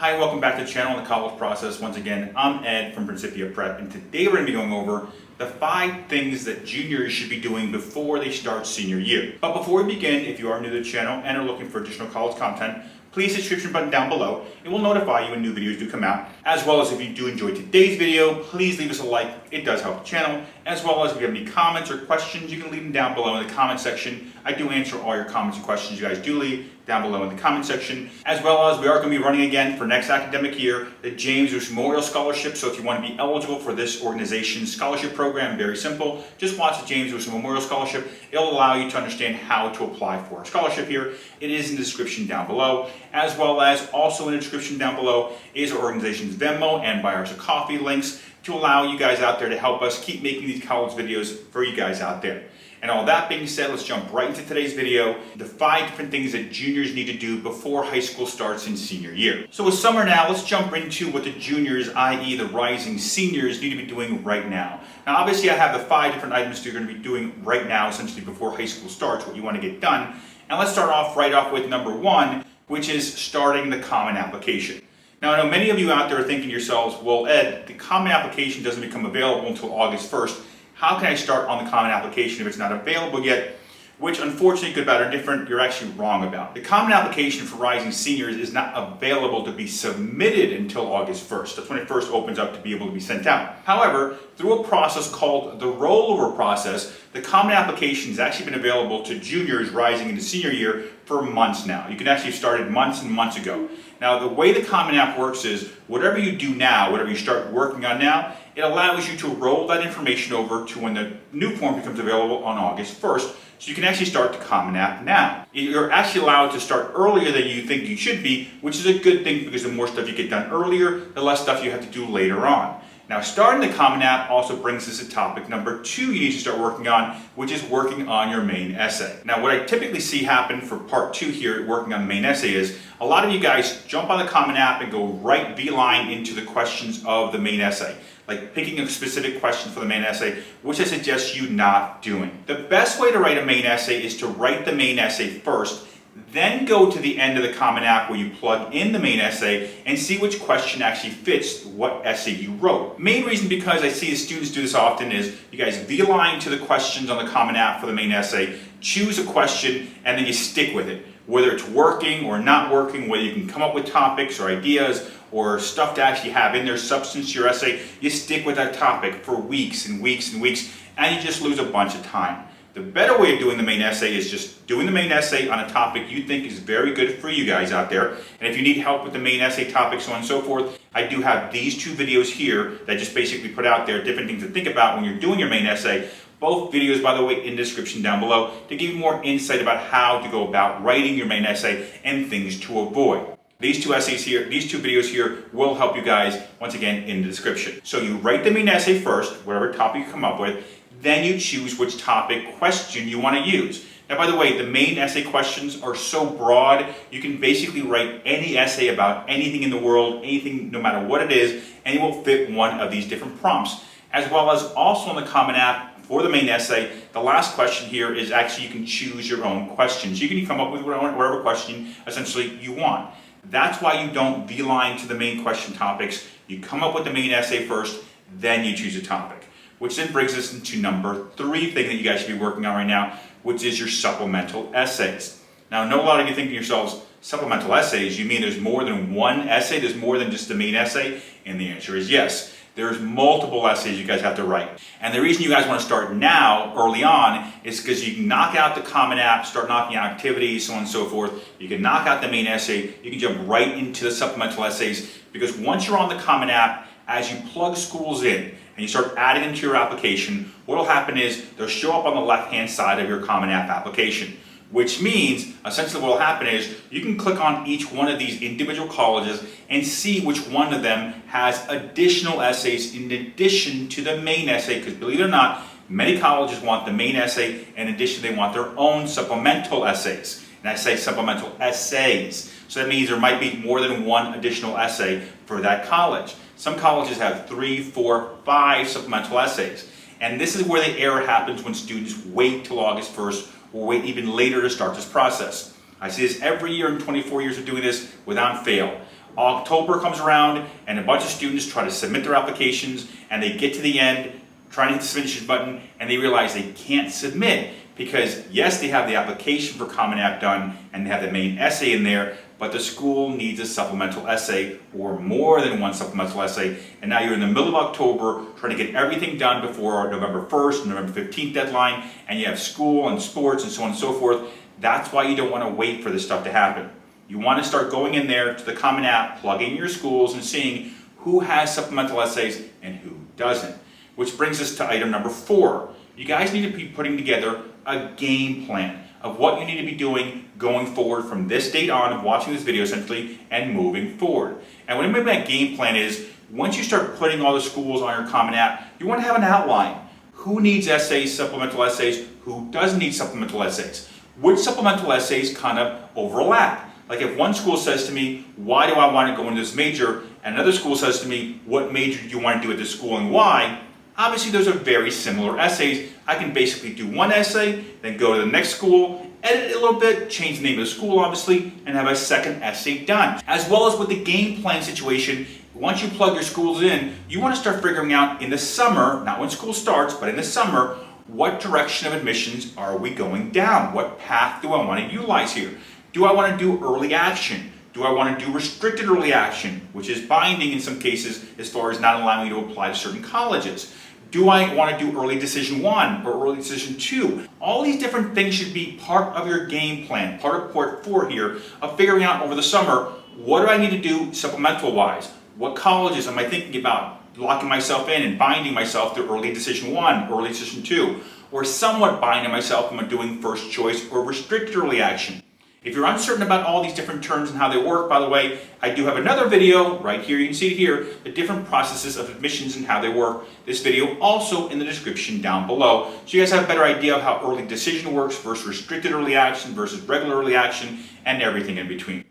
Hi, welcome back to the channel on the college process. Once again, I'm Ed from Principia Prep, and today we're going to be going over the 5 things that juniors should be doing before they start senior year. But before we begin, if you are new to the channel and are looking for additional college content, please hit the subscription button down below. It will notify you when new videos do come out. As well as if you do enjoy today's video, please leave us a like. It does help the channel. As well as if you have any comments or questions, you can leave them down below in the comment section. I do answer all your comments and questions you guys do leave down below in the comment section. As well as we are going to be running again for next academic year the James Lewis Memorial Scholarship. So if you want to be eligible for this organization's scholarship program, very simple. Just watch the James Lewis Memorial Scholarship. It'll allow you to understand how to apply for a scholarship here. It is in the description down below. As well as also in the description down below is our organization's Venmo and Buy Ours a Coffee links to allow you guys out there to help us keep making these college videos for you guys out there. And all that being said, let's jump right into today's video, the 5 different things that juniors need to do before high school starts in senior year. So with summer now, let's jump into what the juniors, i.e. the rising seniors, need to be doing right now. Now obviously I have the 5 different items you're going to be doing right now, essentially before high school starts, what you want to get done. And let's start off right off with number 1, which is starting the Common Application. Now I know many of you out there are thinking to yourselves, well Ed, the Common Application doesn't become available until August 1st. How can I start on the Common Application if it's not available yet? Which unfortunately, good, bad, or different, you're actually wrong about. The Common Application for rising seniors is not available to be submitted until August 1st. That's when it first opens up to be able to be sent out. However, through a process called the rollover process, the Common Application has actually been available to juniors rising into senior year for months now. You can actually start it months and months ago. Now, the way the Common App works is whatever you do now, whatever you start working on now, it allows you to roll that information over to when the new form becomes available on August 1st. So you can actually start the Common App now. You're actually allowed to start earlier than you think you should be, which is a good thing because the more stuff you get done earlier, the less stuff you have to do later on. Now, starting the Common App also brings us to topic number 2 you need to start working on, which is working on your main essay. Now, what I typically see happen for part 2 here, working on the main essay, is a lot of you guys jump on the Common App and go right V-line into the questions of the main essay, like picking a specific question for the main essay, which I suggest you not doing. The best way to write a main essay is to write the main essay first, then go to the end of the Common App where you plug in the main essay and see which question actually fits what essay you wrote. Main reason because I see the students do this often is you guys V-line to the questions on the Common App for the main essay, choose a question, and then you stick with it. Whether it's working or not working, whether you can come up with topics or ideas or stuff to actually have in there, substance to your essay, you stick with that topic for weeks and weeks and weeks, and you just lose a bunch of time. The better way of doing the main essay is just doing the main essay on a topic you think is very good for you guys out there. And if you need help with the main essay topic, so on and so forth, I do have these 2 videos here that just basically put out there different things to think about when you're doing your main essay. Both videos, by the way, in the description down below to give you more insight about how to go about writing your main essay and things to avoid. These 2 essays here, these 2 videos here will help you guys, once again, in the description. So you write the main essay first, whatever topic you come up with, then you choose which topic question you want to use. Now, by the way, the main essay questions are so broad, you can basically write any essay about anything in the world, anything, no matter what it is, and it will fit one of these different prompts. As well as also on the Common App for the main essay, the last question here is actually you can choose your own questions. You can come up with whatever question essentially you want. That's why you don't V-line to the main question topics. You come up with the main essay first, then you choose a topic. Which then brings us into number 3 thing that you guys should be working on right now, which is your supplemental essays. Now, I know a lot of you think to yourselves, supplemental essays, you mean there's more than one essay? There's more than just the main essay? And the answer is yes. There's multiple essays you guys have to write. And the reason you guys want to start now, early on, is because you can knock out the Common App, start knocking out activities, so on and so forth. You can knock out the main essay. You can jump right into the supplemental essays, because once you're on the Common App, as you plug schools in and you start adding into your application, what will happen is they'll show up on the left-hand side of your Common App application. Which means, essentially what will happen is, you can click on each one of these individual colleges and see which one of them has additional essays in addition to the main essay, because believe it or not, many colleges want the main essay, in addition they want their own supplemental essays. And I say supplemental essays. So that means there might be more than one additional essay for that college. Some colleges have 3, 4, 5 supplemental essays. And this is where the error happens when students wait till August 1st or wait even later to start this process. I see this every year in 24 years of doing this without fail. October comes around and a bunch of students try to submit their applications and they get to the end, trying to hit the submission button, and they realize they can't submit because yes, they have the application for Commonapp done and they have the main essay in there, but the school needs a supplemental essay or more than one supplemental essay, and now you're in the middle of October trying to get everything done before November 1st, November 15th deadline, and you have school and sports and so on and so forth. That's why you don't want to wait for this stuff to happen. You want to start going in there to the Commonapp, plugging your schools and seeing who has supplemental essays and who doesn't. Which brings us to item number 4. You guys need to be putting together a game plan of what you need to be doing going forward from this date on of watching this video essentially and moving forward. And what I mean by that game plan is once you start putting all the schools on your Commonapp, you want to have an outline. Who needs essays, supplemental essays, who doesn't need supplemental essays? Which supplemental essays kind of overlap? Like if one school says to me, why do I want to go into this major? And another school says to me, what major do you want to do at this school and why? Obviously those are very similar essays. I can basically do one essay, then go to the next school, edit it a little bit, change the name of the school obviously, and have a second essay done. As well as with the game plan situation, once you plug your schools in, you want to start figuring out in the summer, not when school starts, but in the summer, what direction of admissions are we going down? What path do I want to utilize here? Do I want to do early action? Do I want to do restricted early action, which is binding in some cases as far as not allowing you to apply to certain colleges? Do I want to do early decision 1 or early decision 2? All these different things should be part of your game plan, part of part 4 here, of figuring out over the summer, what do I need to do supplemental wise? What colleges am I thinking about locking myself in and binding myself to early decision 1, early decision 2, or somewhat binding myself when I'm doing first choice or restricted early action? If you're uncertain about all these different terms and how they work, by the way, I do have another video right here, you can see it here, the different processes of admissions and how they work. This video also in the description down below, so you guys have a better idea of how early decision works versus restricted early action versus regular early action and everything in between.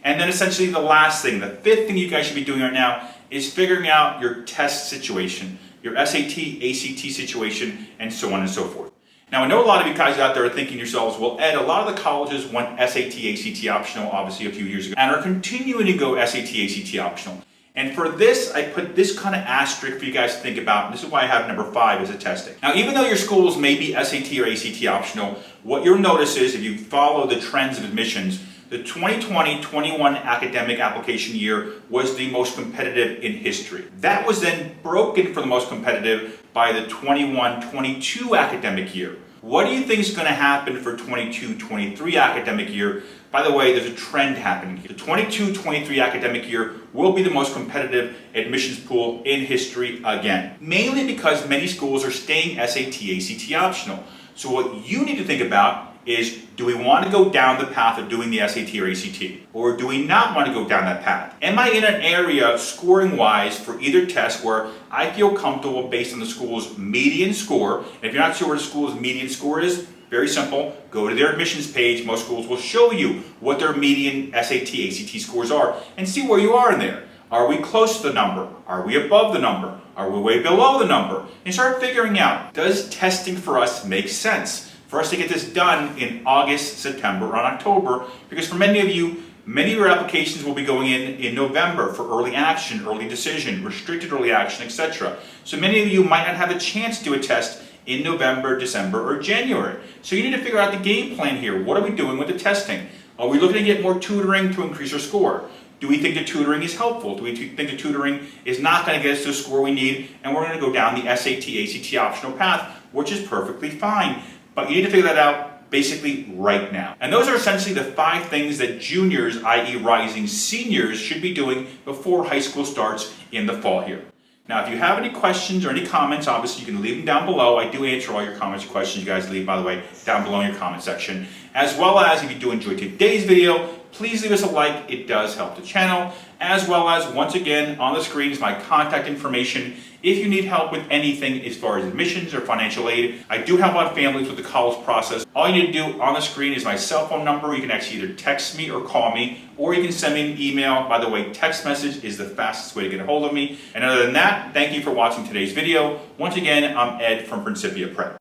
And then essentially the last thing, the 5th thing you guys should be doing right now is figuring out your test situation, your SAT, ACT situation, and so on and so forth. Now, I know a lot of you guys out there are thinking yourselves, well, Ed, a lot of the colleges went SAT, ACT optional, obviously a few years ago, and are continuing to go SAT, ACT optional. And for this, I put this kind of asterisk for you guys to think about, and this is why I have number 5 as a testing. Now, even though your schools may be SAT or ACT optional, what you'll notice is if you follow the trends of admissions, the 2020-21 academic application year was the most competitive in history. That was then broken for the most competitive by the 21-22 academic year. What do you think is going to happen for 22-23 academic year? By the way, there's a trend happening here. The 22-23 academic year will be the most competitive admissions pool in history again. Mainly because many schools are staying SAT, ACT optional. So what you need to think about is, do we want to go down the path of doing the SAT or ACT? Or do we not want to go down that path? Am I in an area scoring-wise for either test where I feel comfortable based on the school's median score? And if you're not sure what a school's median score is, very simple, go to their admissions page. Most schools will show you what their median SAT, ACT scores are and see where you are in there. Are we close to the number? Are we above the number? Are we way below the number? And start figuring out, does testing for us make sense? For us to get this done in August, September, or October, because for many of you, many of your applications will be going in November for early action, early decision, restricted early action, etc. So many of you might not have a chance to do a test in November, December, or January. So you need to figure out the game plan here. What are we doing with the testing? Are we looking to get more tutoring to increase our score? Do we think the tutoring is helpful? Do we think the tutoring is not going to get us to the score we need and we're going to go down the SAT, ACT optional path, which is perfectly fine. But you need to figure that out basically right now. And those are essentially the 5 things that juniors, i.e. rising seniors, should be doing before high school starts in the fall here. Now, if you have any questions or any comments, obviously you can leave them down below. I do answer all your comments and questions you guys leave, by the way, down below in your comment section. As well as, if you do enjoy today's video, please leave us a like. It does help the channel. As well as, once again, on the screen is my contact information. If you need help with anything as far as admissions or financial aid, I do help out families with the college process. All you need to do on the screen is my cell phone number. You can actually either text me or call me, or you can send me an email. By the way, text message is the fastest way to get a hold of me. And other than that, thank you for watching today's video. Once again, I'm Ed from Principia Prep.